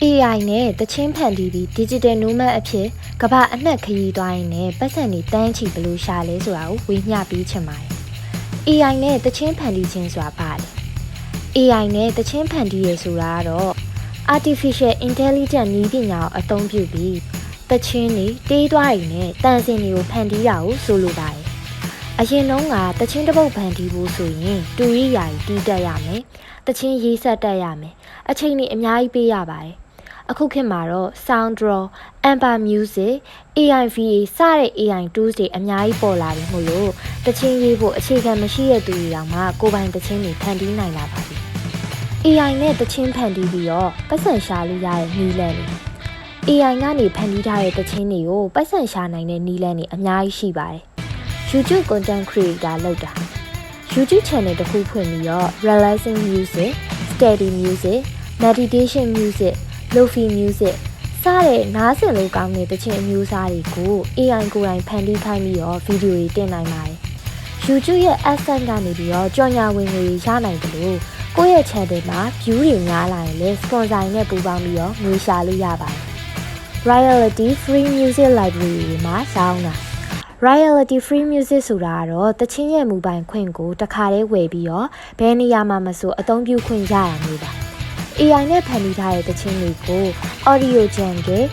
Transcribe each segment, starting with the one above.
AI နဲ့တချင်းဖန်တီးပြီး digital nomad အဖြစ်ကမ္ဘာအနှံ့ခရီးသွားရင်းနဲ့ပတ်စံတွေတန်းချီဘလို့ရှာလဲဆိုတာကိုဝေမျှပေးချင်ပါတယ်။ AI နဲ့တချင်းဖန်တီးခြင်းဆိုတာဘာလဲ။ AI နဲ့တချင်းဖန်တီးရဆိုတာကတော့ artificial intelligence နည်းပညာကိုအသုံးပြုပြီးတချင်းတွေတေးသွားတွေနဲ့တန်စင်တွေကိုဖန်တီးတာကိုဆိုလိုပါတယ်။အရင်တုန်းကတချင်းတစ်ပုတ်ဖန်တီးဖို့ဆိုရင်တူရိယာကြီးတီးတက်ရမယ်။တချင်းရေးဆက်တက်ရမယ်။အချိန်တွေအများကြီးပေးရပါတယ်။အခုခေတ်မှာတော့ Sound Draw, Amber Music, AIVA စတဲ့ AI tools တွေအများကြီးပေါ်လာပြီမို့လို့တချင်းရေးဖို့အခြေခံမရှိတဲ့သူတွေတောင်မှကိုယ်ပိုင်တချင်းတွေဖန်တီးနိုင်လာပါပြီ။ AI နဲ့တချင်းဖန်တီးပြီးတော့ပတ်စံရှာလို့ရတဲ့နည်းလမ်းတွေ။ AI ကနေဖန်တီးထားတဲ့တချင်းတွေကိုပတ်စံရှာနိုင်တဲ့နည်းလမ်းတွေအများကြီးရှိပါတယ်။ YouTube content creator လုပ်တာ YouTube channel တစ်ခုဖွင့်ပြီးတော့ relaxing music, steady music, meditation music, lofi music စတဲ့နားဆင်လို့ကောင်းတဲ့တခြင်းအမျိုးအစားတွေကို AI ကိုယ်တိုင်ဖန်တီးခိုင်းပြီးတော့ဗီဒီယိုတွေတင်နိုင်ပါတယ်။ YouTube ရဲ့ AdSense ကနေပြီးတော့ကြော်ညာဝင်ငွေရနိုင်တယ်လို့ကိုယ့်ရဲ့ channel မှာ view တွေများလာရင်လည်း sponsor နဲ့ပူးပေါင်းပြီးတော့ငွေရှာလို့ရပါတယ်။ Royalty free music library တွေမှာစောင်းတာ Royalty free music ဆိုတာကတော့တခြင်းရဲ့မူပိုင်ခွင့်ကိုတစ်ခါတည်းဝယ်ပြီးတော့ဘယ်နေရာမှာမဆိုအသုံးပြုခွင့်ရတာမျိုးပါAI နဲ့ဖန်တီးထားတဲ့တခြင်းတွေကို Audio Jungle,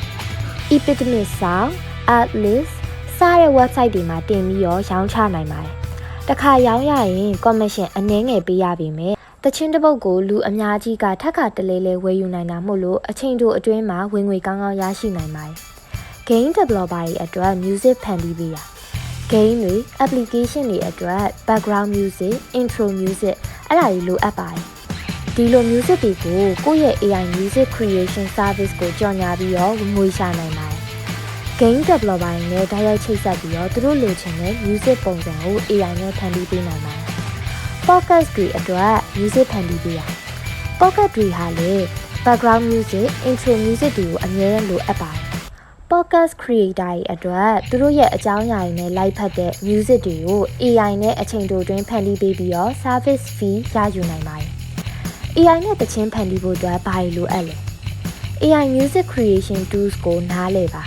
Epidemic Sound, Artlist စတဲ့ website တွေမှာတင်ပြီးတော့ရောင်းချနိုင်ပါတယ်။တစ်ခါရောင်းရရင် commission အနည်းငယ်ပေးရပေမဲ့တခြင်းတစ်ပုတ်ကိုလူအများကြီးကထပ်ခါတလဲလဲဝယ်ယူနိုင်တာမို့လို့အချိန်တိုအတွင်းမှာဝင်ငွေကောင်းကောင်းရရှိနိုင်ပါတယ်။ Game developer တွေအတွက် music ဖန်တီးပေးတာ။ Game တွေ application တွေအတွက် background music, intro music အဲ့ဒါတွေလိုအပ်ပါတယ်။ဒီလို music တွေကိုကိုယ့်ရဲ့ AI music creation service ကိုကြော်ညာပြီးတော့ငွေရှာနိုင်ပါတယ်။ Game developer တွေနဲ့တိုက်ရိုက်ချိတ်ဆက်ပြီးတော့သူတို့လိုချင်တဲ့ music ပုံစံကို AI နဲ့ဖန်တီးပေးနိုင်ပါတယ်။ Podcast တွေအတွက် music ဖန်တီးပေးတာ။ Podcast တွေဟာလေ background music, intro music တွေကိုအများကြီးလိုအပ်ပါတယ်။ Podcast creator တွေအတွက်သူတို့ရဲ့အကြောင်းအရာတွေနဲ့လိုက်ဖက်တဲ့ music တွေကို AI နဲ့အချိန်တိုတွင်းဖန်တီးပေးပြီးတော့ service fee ရယူနိုင်ပါတယ်။ AI နဲ့တချင်းဖန်တီးဖို့အတွက်ဘာတွေလိုအပ်လဲ AI music creation tools ကိုနားလည်ပါ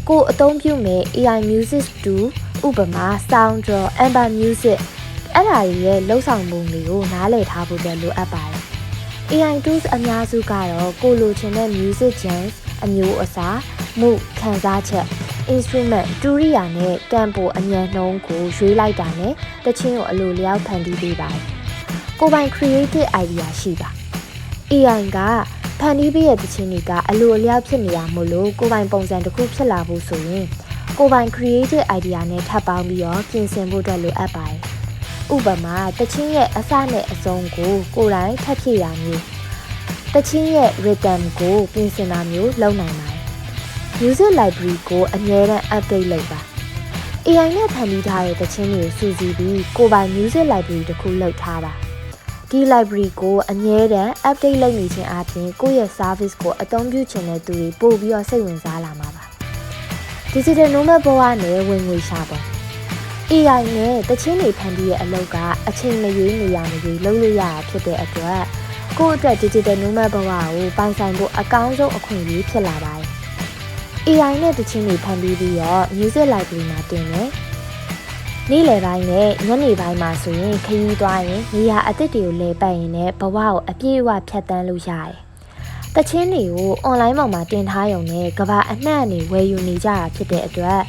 ကိုအသုံးပြုမဲ့ AI music tool ဥပမာ Sound Draw, Amber Music အဲ့ဒါတွေရဲ့လှုပ်ဆောင်မှုတွေကိုနားလည်ထားဖို့အတွက်လိုအပ်ပါတယ် AI tools အများစုကတော့ကိုလိုချင်တဲ့ music genre အမျိုးအစားမှုခံစားချက် instrument တူရိယာနဲ့ tempo အမြန်နှုန်းကိုရွေးလိုက်တာနဲ့တချင်းကိုအလိုလျောက်ဖန်တီးပေးပါတယ်ကိုပိုင် creative idea ရှိပါ AI ကဖန်တီးပေးတဲ့တခြင်းတွေကအလိုအလျောက်ဖြစ်နေတာမို့လို့ကိုပိုင်ပုံစံတစ်ခုဖြစ်လာဖို့ဆိုရင်ကိုပိုင် creative idea နဲ့ထပ်ပေါင်းပြီးတော့ပြင်ဆင်ဖို့အတွက်လိုအပ်ပါတယ်ဥပမာတခြင်းရဲ့အစနဲ့အဆုံးကိုကိုယ်တိုင်ထပ်ဖြည့်တာမျိုးတခြင်းရဲ့ rhythm ကိုပြင်ဆင်တာမျိုးလုပ်နိုင်ပါတယ် music library ကိုအမြဲတမ်း update လုပ်ပါ AI နဲ့ဖန်တီးထားတဲ့တခြင်းတွေကိုစုစည်းပြီးကိုပိုင် music library တစ်ခုလုပ်ထားပါဒီ library ကိုအမြဲတမ်း update လုပ်နေခြင်းအပြင်ကိုယ့်ရဲ့ service ကိုအသုံးပြုချင်တဲ့သူတွေပို့ပြီးတော့စိတ်ဝင်စားလာမှာပါ digital nomad ဘဝနဲ့ဝင်ငွေရှာပုံ AI နဲ့တချင်းတွေဖန်တီးတဲ့အလုပ်ကအချိန်မရွေးနေရမရွေးလုပ်လို့ရတာဖြစ်တဲ့အတွက်ကိုယ့်အတွက် digital nomad ဘဝကိုပိုင်ဆိုင်ဖို့အကောင်းဆုံးအခွင့်အရေးဖြစ်လာပါတယ် AI နဲ့တချင်းတွေဖန်တီးပြီးတော့ music library မှာတင်တယ်နေ့လယ်ပိုင်းနဲ့ညနေပိုင်းမှာဆိုရင်ခရီးသွားရင်နေရာအသစ်တွေကိုလဲပတ်ရင်လည်းဘဝကိုအပြည့်အဝဖြတ်တန်းလို့ရတယ်။တချင်းတွေကို online ပေါ်မှာတင်ထားရုံနဲ့ကဘာအနှံ့အနေဝယ်ယူနေကြတာဖြစ်တဲ့အတွက်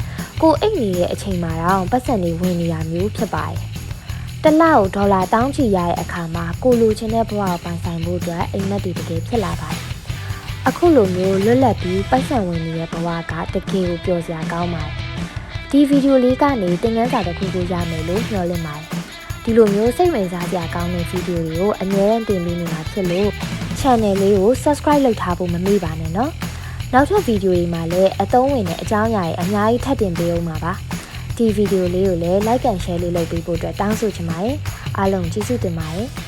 ကိုအိတ်နေတဲ့အချိန်မှာတော့ပတ်စံတွေဝင်နေရမျိုးဖြစ်ပါတယ်။တစ်လကိုဒေါ်လာတောင်းချီရတဲ့အခါမှာကိုလိုချင်တဲ့ဘဝကိုပိုင်ဆိုင်ဖို့အတွက်အိမ်မက်တွေတကယ်ဖြစ်လာပါတယ်။အခုလိုမျိုးလွတ်လပ်ပြီးပတ်စံဝင်နေတဲ့ဘဝကတကယ်ကိုပျော်စရာကောင်းပါတယ်။ဒီဗီဒီယိုလေးကနေသင်ခန်းစာတစ်ခုကိုရမယ်လို့မျှော်လင့်ပါတယ်။ဒီလိုမျိုးစိတ်ဝင်စားစရာကောင်းတဲ့ဗီဒီယိုတွေကိုအမြဲတမ်းတင်ပေးနေတာဖြစ်လို့ channel လေးကို subscribe လုပ်ထားဖို့မမေ့ပါနဲ့နော်။နောက်ထပ်ဗီဒီယိုတွေမှာလည်းအသုံးဝင်တဲ့အကြောင်းအရာတွေအများကြီးထပ်တင်ပေးအောင်ပါပါ။ဒီဗီဒီယိုလေးကိုလည်း like and share လေးလုပ်ပေးဖို့အတွက်တောင်းဆိုချင်ပါတယ်။အားလုံးကျေးဇူးတင်ပါတယ်။